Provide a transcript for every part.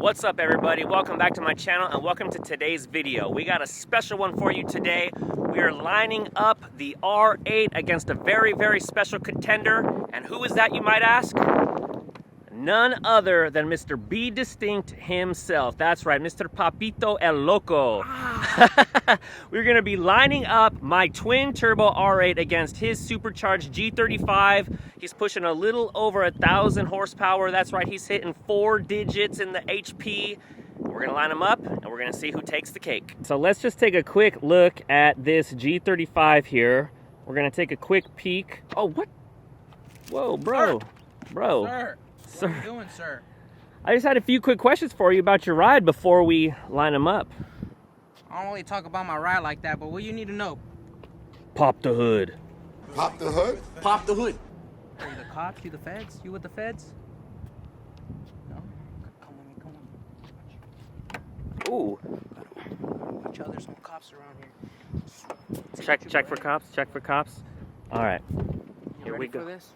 What's up, everybody? Welcome back to my channel and welcome to today's video. We got a special one for you today. We are lining up the R8 against a very, very special contender. And who is that, you might ask? None other than Mr. B Distinct himself. That's right, Mr. Papito El Loco. We're gonna be lining up my twin turbo R8 against his supercharged G35. He's pushing a little over 1,000 horsepower. That's right, he's hitting 4 digits in the HP. We're gonna line them up and we're gonna see who takes the cake. So let's just take a quick look at this G35 here. We're gonna take a quick peek. Oh, what? Whoa, bro. Sir. Bro. Sir. Sir. What are you doing, sir? I just had a few quick questions for you about your ride before we line them up. I don't really talk about my ride like that, but what you need to know? Pop the hood. Pop the hood? Pop the hood. Are you the cops? You the feds? You with the feds? No? Come with me, come on. Ooh. Watch out, there's some cops around here. Check for cops. Check for cops. All right. Here we go. For this?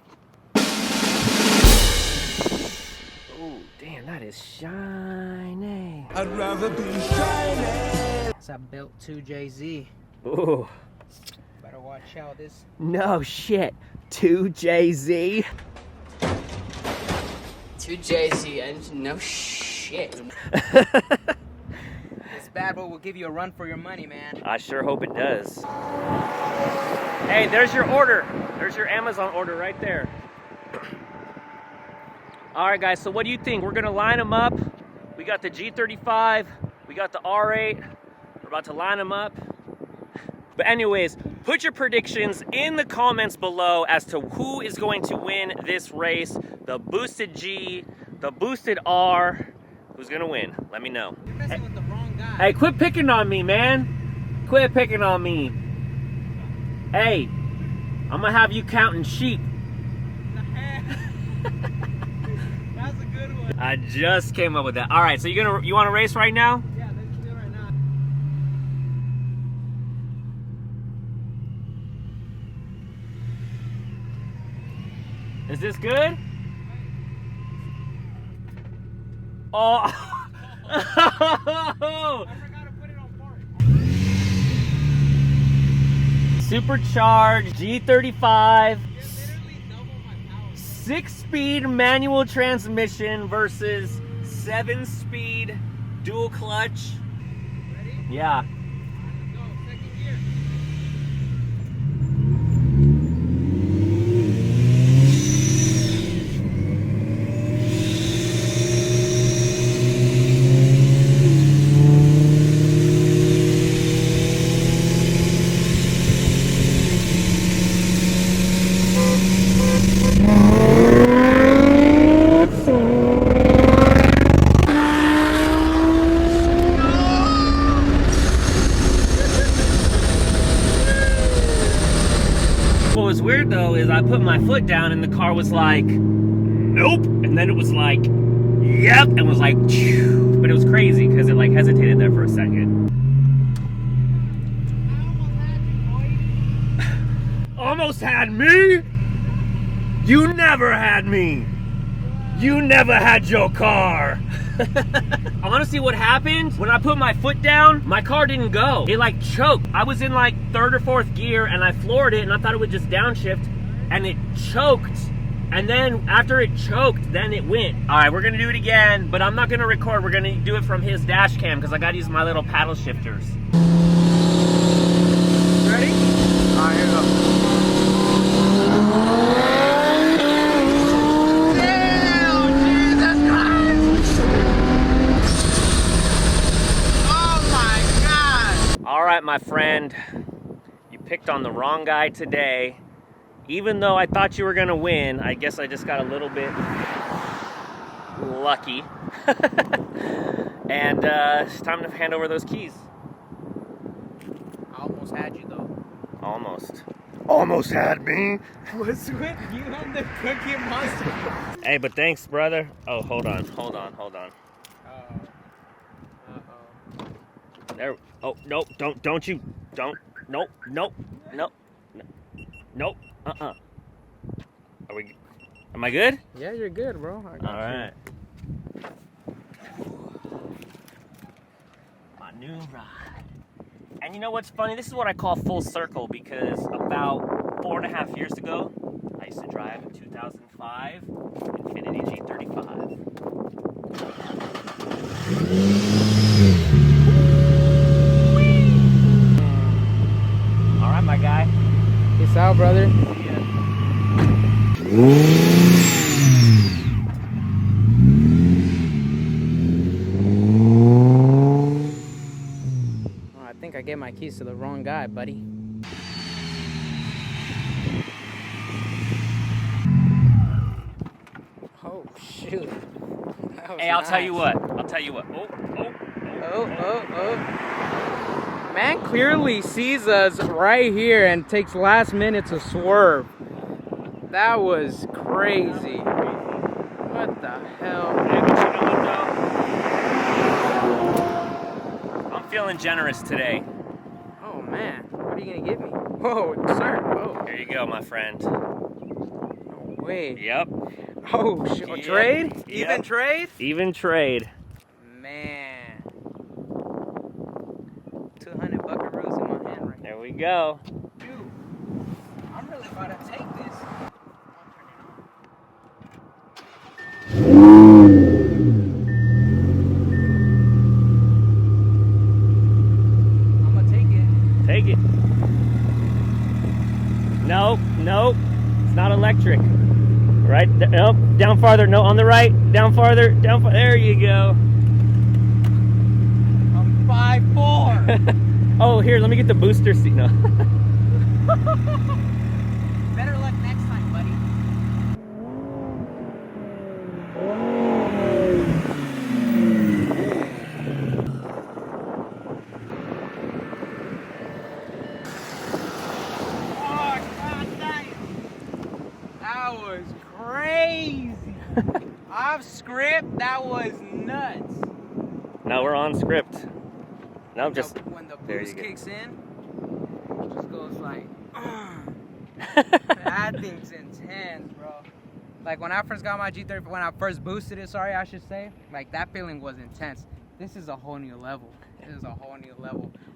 Oh, damn, that is shiny. I'd rather be shiny. It's that built 2JZ. Ooh. Better watch out. This. No shit. 2JZ. 2JZ engine, no shit. It's bad, but we'll give you a run for your money, man. I sure hope it does. Hey, there's your order. There's your Amazon order right there. All right, guys, so what do you think? We're gonna line them up. We got the G35, we got the R8. We're about to line them up. But anyways, put your predictions in the comments below as to who is going to win this race. The boosted G, the boosted R. Who's gonna win? Let me know. You're messing with the wrong guy. Hey, quit picking on me, man. Quit picking on me. Hey, I'm gonna have you counting sheep. That's a good one. I just came up with that. All right, so you want to race right now? Yeah, let's do it right now. Is this good? Oh. I forgot to put it on park. Supercharged G35. Literally double my power. 6-speed manual transmission versus 7-speed dual clutch. Ready? Yeah. Let's go. Second gear. What was weird though is I put my foot down and the car was like, nope. And then it was like, yep. And was like, phew. But it was crazy because it like hesitated there for a second. Almost had me? You never had me. You never had your car. I want to see what happened. When I put my foot down, my car didn't go. It like choked. I was in like 3rd or 4th gear and I floored it and I thought it would just downshift and it choked. And then after it choked, then it went. All right, we're gonna do it again, but I'm not gonna record. We're gonna do it from his dash cam because I gotta use my little paddle shifters. Ready? All right, here we go. All right, my friend, you picked on the wrong guy today. Even though I thought you were gonna win, I guess I just got a little bit lucky. And it's time to hand over those keys. I almost had you though. Almost. Almost had me. What's with you on the Cookie Monster? Hey, but thanks, brother. Oh, hold on. There. Oh, nope. Don't you. Don't. Nope. Are we? Am I good? Yeah, you're good, bro. All right. new ride. And you know what's funny? This is what I call full circle because about 4.5 years ago, I used to drive a 2005 Infiniti G35. All right, my guy. Peace out, brother. See ya. I think I gave my keys to the wrong guy, buddy. Oh, shoot. Hey, I'll tell you what. Oh. Man clearly sees us right here and takes last minute to swerve. That was crazy. What the hell? Hey, but you know what, though? I'm feeling generous today. Oh, man. What are you going to give me? Whoa, sir. Whoa. Here you go, my friend. No way. Yep. Oh, shit. Yep. Trade? Yep. Even trade? Even trade. Man. 200 buckaroos in my hand right now. There we go. Dude, I'm really about to take this. I'm gonna take it. Take it. Nope. It's not electric. Right? Nope. Down farther. No, on the right. Down farther. There you go. I'm 5'4". Oh, here, let me get the booster seat. No. Better luck next time, buddy. Oh, God damn. That was crazy. Off script, that was nuts. No, we're on script. No, just when the there you boost go. kicks in, it just goes like, that thing's intense, bro. Like when I first got my G35, when I first boosted it, sorry, I should say, like that feeling was intense. This is a whole new level.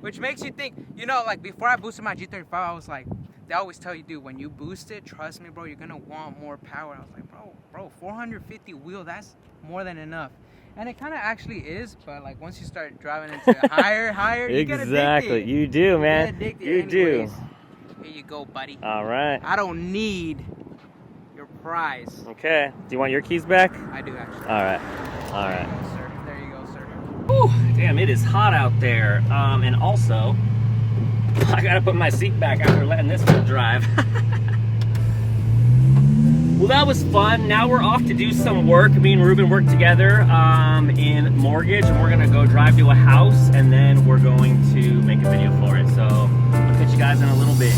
Which makes you think, you know, like before I boosted my G35, I was like, they always tell you, dude, when you boost it, trust me, bro, you're gonna want more power. I was like, bro, 450 wheel, that's more than enough. And it kind of actually is, but like once you start driving into higher, you get addicted. Exactly, you do, man. You do. Anyways, here you go, buddy. All right. I don't need your prize. Okay. Do you want your keys back? I do actually. All right. There you go, sir. Whew, damn, it is hot out there. And also, I gotta put my seat back after letting this one drive. Well, that was fun. Now we're off to do some work. Me and Ruben work together in mortgage, and we're gonna go drive to a house, and then we're going to make a video for it. So I'll catch you guys in a little bit.